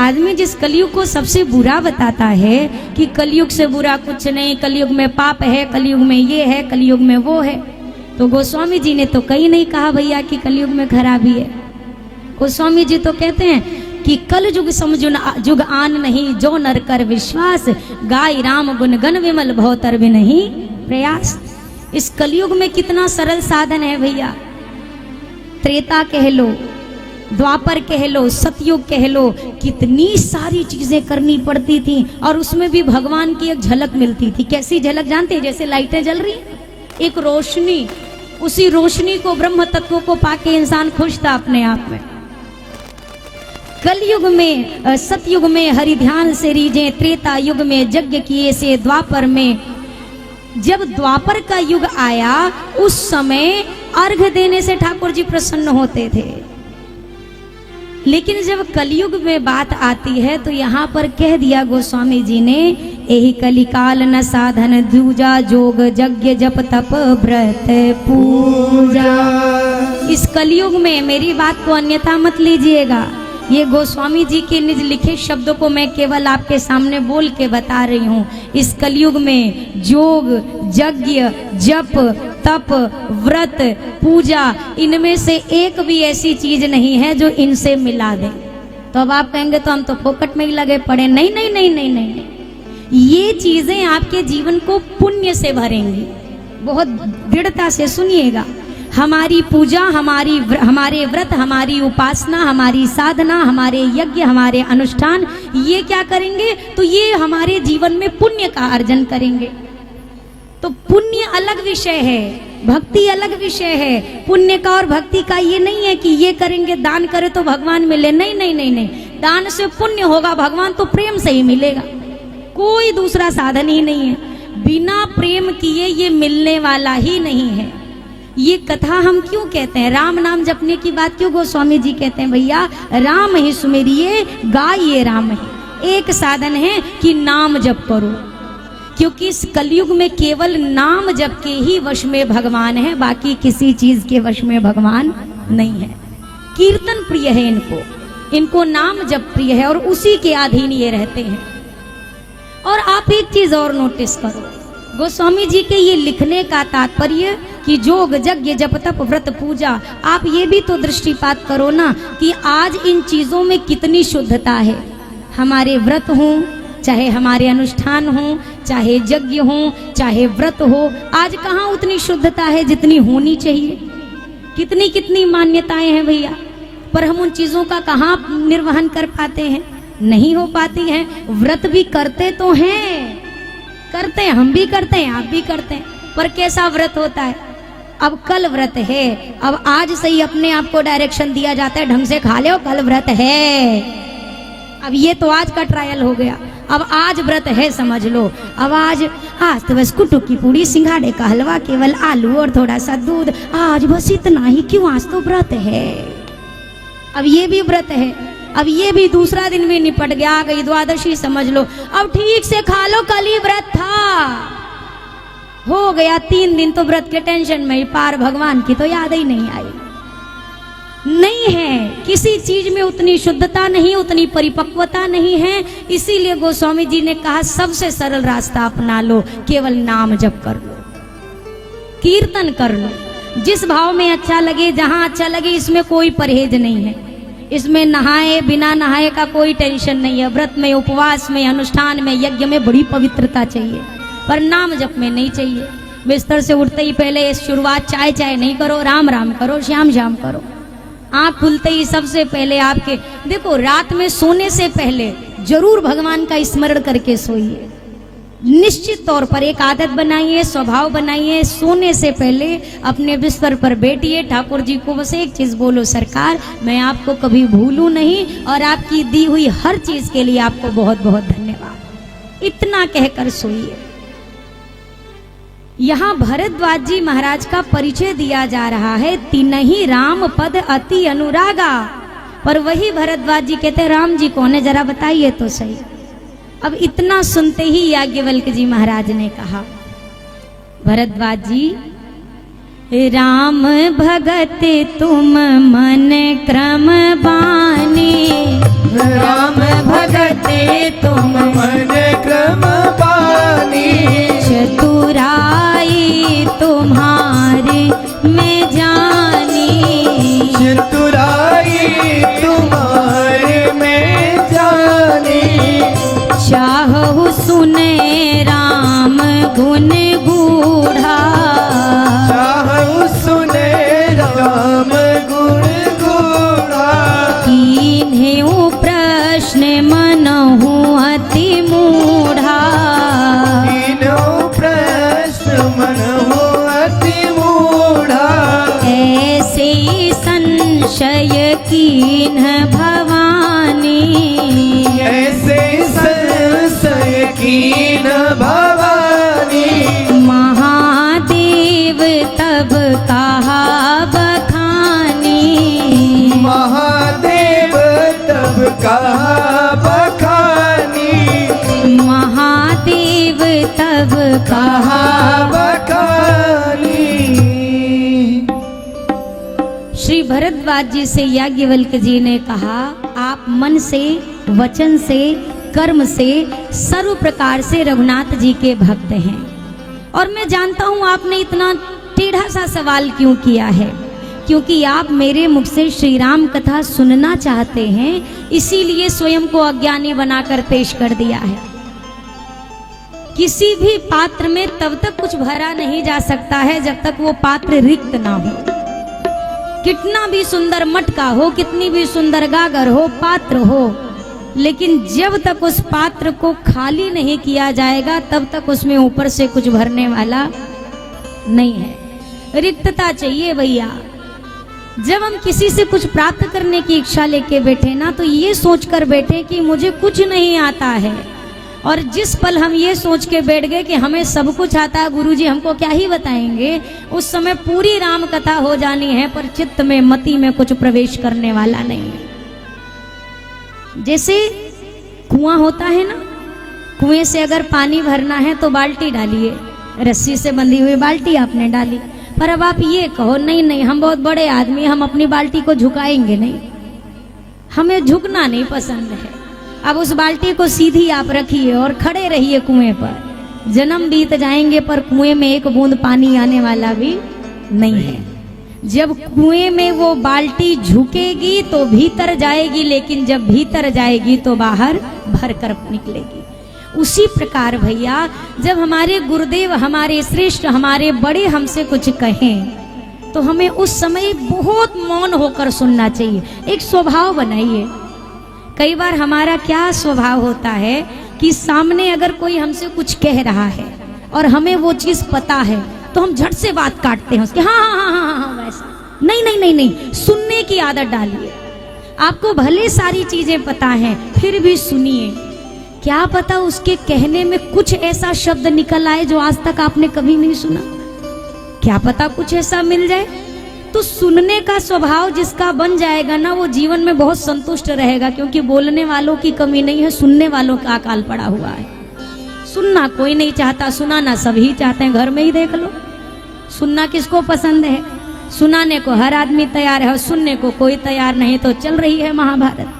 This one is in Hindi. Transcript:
आदमी जिस कलयुग को सबसे बुरा बताता है कि कलयुग से बुरा कुछ नहीं, कलयुग में पाप है, कलयुग में ये है, कलयुग में वो है, तो गोस्वामी जी ने तो कहीं नहीं कहा भैया कि कलयुग में खराबी है। गोस्वामी जी तो कहते हैं कि कल युग समझुन जुग आन नहीं, जो नर कर विश्वास, गाय राम गुण गण विमल भवतर भी नहीं प्रयास। इस कलयुग में कितना सरल साधन है भैया। त्रेता कह लो, द्वापर कह लो, सतयुग कह लो, कितनी सारी चीजें करनी पड़ती थी और उसमें भी भगवान की एक झलक मिलती थी। कैसी झलक जानते हैं? जैसे लाइटें जल रही, एक रोशनी, उसी रोशनी को, ब्रह्म तत्व को पाके इंसान खुश था अपने आप में। कलयुग में, सतयुग में हरि ध्यान से रीझे, त्रेता युग में यज्ञ किए से, द्वापर में, जब द्वापर का युग आया उस समय अर्घ देने से ठाकुर जी प्रसन्न होते थे। लेकिन जब कलयुग में बात आती है तो यहाँ पर कह दिया गोस्वामी जी ने, यही कलिकाल न साधन दूजा, जोग यज्ञ जप तप व्रत पूजा। इस कलयुग में मेरी बात को अन्यथा मत लीजिएगा, ये गोस्वामी जी के निज लिखे शब्दों को मैं केवल आपके सामने बोल के बता रही हूँ। इस कलयुग में जोग, यज्ञ, जप, तप, व्रत, पूजा, इनमें से एक भी ऐसी चीज नहीं है जो इनसे मिला दे। तो अब आप कहेंगे तो हम तो फोकट में ही लगे पड़े। नहीं नहीं नहीं नहीं नहीं, नहीं। ये चीजें आपके जीवन को पुण्य से भरेंगी। बहुत दृढ़ता से सुनिएगा। हमारी पूजा, हमारे व्रत, हमारी उपासना, हमारी साधना, हमारे यज्ञ, हमारे अनुष्ठान, ये क्या करेंगे? तो ये हमारे जीवन में पुण्य का अर्जन करेंगे। तो पुण्य अलग विषय है, भक्ति अलग विषय है। पुण्य का और भक्ति का ये नहीं है कि ये करेंगे, दान करें तो भगवान मिले। नहीं नहीं नहीं नहीं, दान से पुण्य होगा, भगवान तो प्रेम से ही मिलेगा। कोई दूसरा साधन ही नहीं है। बिना प्रेम किए ये मिलने वाला ही नहीं है। ये कथा हम क्यों कहते हैं? राम नाम जपने की बात क्यों गोस्वामी जी कहते हैं? भैया राम ही सुमेरिए, गाइए राम ही। एक साधन है कि नाम जप करो, क्योंकि इस कलयुग में केवल नाम जप के ही वश में भगवान है, बाकी किसी चीज के वश में भगवान नहीं है। कीर्तन प्रिय है इनको नाम जप प्रिय है और उसी के अधीन ये रहते हैं। और आप एक चीज और नोटिस करो, गोस्वामी जी के ये लिखने का तात्पर्य कि जोग यज्ञ जप तप व्रत पूजा, आप ये भी तो दृष्टिपात करो ना कि आज इन चीजों में कितनी शुद्धता है। हमारे व्रत हों, चाहे हमारे अनुष्ठान हों, चाहे यज्ञ हों, चाहे व्रत हो, आज कहाँ उतनी शुद्धता है जितनी होनी चाहिए। कितनी कितनी मान्यताएं हैं भैया, पर हम उन चीजों का कहाँ निर्वहन कर पाते हैं? नहीं हो पाती हैं। व्रत भी करते तो हैं, करते हैं, हम भी करते हैं, आप भी करते हैं, पर कैसा व्रत होता है? अब कल व्रत है, अब आज से ही अपने आप को डायरेक्शन दिया जाता है, ढंग से खा लो, कल व्रत है। अब ये तो आज का ट्रायल हो गया, अब आज व्रत है समझ लो। अब आज तो बस कुटू की पूड़ी, सिंघाड़े का हलवा, केवल आलू और थोड़ा सा दूध, आज बस इतना ही, क्यों? आज तो व्रत है। अब ये भी व्रत है, अब ये भी दूसरा दिन भी निपट गया, आ गई द्वादशी समझ लो, अब ठीक से खा लो, कल ही व्रत था। हो गया 3 दिन तो व्रत के टेंशन में ही पार, भगवान की तो याद ही नहीं आई। नहीं है, किसी चीज में उतनी शुद्धता नहीं, उतनी परिपक्वता नहीं है। इसीलिए गोस्वामी जी ने कहा सबसे सरल रास्ता अपना लो, केवल नाम जप कर लो, कीर्तन कर लो, जिस भाव में अच्छा लगे, जहां अच्छा लगे, इसमें कोई परहेज नहीं है। इसमें नहाए बिना नहाए का कोई टेंशन नहीं है। व्रत में, उपवास में, अनुष्ठान में, यज्ञ में बड़ी पवित्रता चाहिए, पर नाम जप में नहीं चाहिए। बिस्तर से उठते ही पहले शुरुआत चाय चाय नहीं करो, राम राम करो, श्याम श्याम करो। आँख खुलते ही सबसे पहले आपके, देखो रात में सोने से पहले जरूर भगवान का स्मरण करके सोइए। निश्चित तौर पर एक आदत बनाइए, स्वभाव बनाइए, सोने से पहले अपने बिस्तर पर बैठिए, ठाकुर जी को बस एक चीज बोलो, सरकार मैं आपको कभी भूलूं नहीं और आपकी दी हुई हर चीज के लिए आपको बहुत बहुत धन्यवाद। इतना कहकर सोइए। यहाँ भरद्वाज जी महाराज का परिचय दिया जा रहा है, तिनहि राम पद अति अनुरागा। पर वही भरद्वाज जी कहते हैं, राम जी कौन है जरा बताइए तो सही। अब इतना सुनते ही याज्ञवल्क जी महाराज ने कहा, भरद्वाज जी राम भगत तुम मन क्रम बानी, राम तुम मन क्रम पानी, चतुराई तुम्हारी मैं जानी, चतुराई तुम्हारे में जानी, चाहु सुने राम गुण गूढ़ा, चाहु सुने राम गुण गूढ़ा, कीन्हेउ प्रश्न मनहु अति मूढ़ा, तीनों प्रश्न मन हो अति मूढ़ा, ऐसे संशय कीन्ह भवानी, ऐसे संशय कीन भवानी, महादेव तब कहा बखानी, महादेव तब कहा बखानी, महादेव तब कहा कहा। बखानी। श्री भरद्वाज जी से याज्ञवल्क्य जी ने कहा, आप मन से, वचन से, कर्म से, सर्व प्रकार से रघुनाथ जी के भक्त हैं, और मैं जानता हूं आपने इतना टेढ़ा सा सवाल क्यों किया है, क्योंकि आप मेरे मुख से श्री राम कथा सुनना चाहते हैं, इसीलिए स्वयं को अज्ञानी बनाकर पेश कर दिया है। किसी भी पात्र में तब तक कुछ भरा नहीं जा सकता है जब तक वो पात्र रिक्त ना हो। कितना भी सुंदर मटका हो, कितनी भी सुंदर गागर हो, पात्र हो, लेकिन जब तक उस पात्र को खाली नहीं किया जाएगा तब तक उसमें ऊपर से कुछ भरने वाला नहीं है। रिक्तता चाहिए भैया। जब हम किसी से कुछ प्राप्त करने की इच्छा लेके बैठे ना, तो ये सोचकर बैठे कि मुझे कुछ नहीं आता है, और जिस पल हम ये सोच के बैठ गए कि हमें सब कुछ आता है, गुरुजी हमको क्या ही बताएंगे, उस समय पूरी राम कथा हो जानी है, पर चित्त में, मति में कुछ प्रवेश करने वाला नहीं है। जैसे कुआं होता है ना, कुएं से अगर पानी भरना है तो बाल्टी डालिए, रस्सी से बंधी हुई बाल्टी आपने डाली, पर अब आप ये कहो नहीं नहीं हम बहुत बड़े आदमी, हम अपनी बाल्टी को झुकाएंगे नहीं, हमें झुकना नहीं पसंद है। अब उस बाल्टी को सीधी आप रखिए और खड़े रहिए कुएं पर, जन्म बीत जाएंगे पर कुएं में एक बूंद पानी आने वाला भी नहीं है। जब कुएं में वो बाल्टी झुकेगी तो भीतर जाएगी, लेकिन जब भीतर जाएगी तो बाहर भर कर निकलेगी। उसी प्रकार भैया, जब हमारे गुरुदेव, हमारे श्रेष्ठ, हमारे बड़े हमसे कुछ कहें तो हमें उस समय बहुत मौन होकर सुनना चाहिए। एक स्वभाव बनाइए। कई बार हमारा क्या स्वभाव होता है कि सामने अगर कोई हमसे कुछ कह रहा है और हमें वो चीज पता है तो हम झट से बात काटते हैं उसके, हाँ हाँ हाँ हाँ हाँ वैसा नहीं नहीं नहीं नहीं, सुनने की आदत डालिए। आपको भले सारी चीजें पता हैं फिर भी सुनिए, क्या पता उसके कहने में कुछ ऐसा शब्द निकल आए जो आज तक आपने कभी नहीं सुना, क्या पता कुछ ऐसा मिल जाए। तो सुनने का स्वभाव जिसका बन जाएगा ना, वो जीवन में बहुत संतुष्ट रहेगा, क्योंकि बोलने वालों की कमी नहीं है, सुनने वालों का अकाल पड़ा हुआ है। सुनना कोई नहीं चाहता, सुनाना सभी चाहते हैं। घर में ही देख लो, सुनना किसको पसंद है? सुनाने को हर आदमी तैयार है और सुनने को कोई तैयार नहीं, तो चल रही है महाभारत।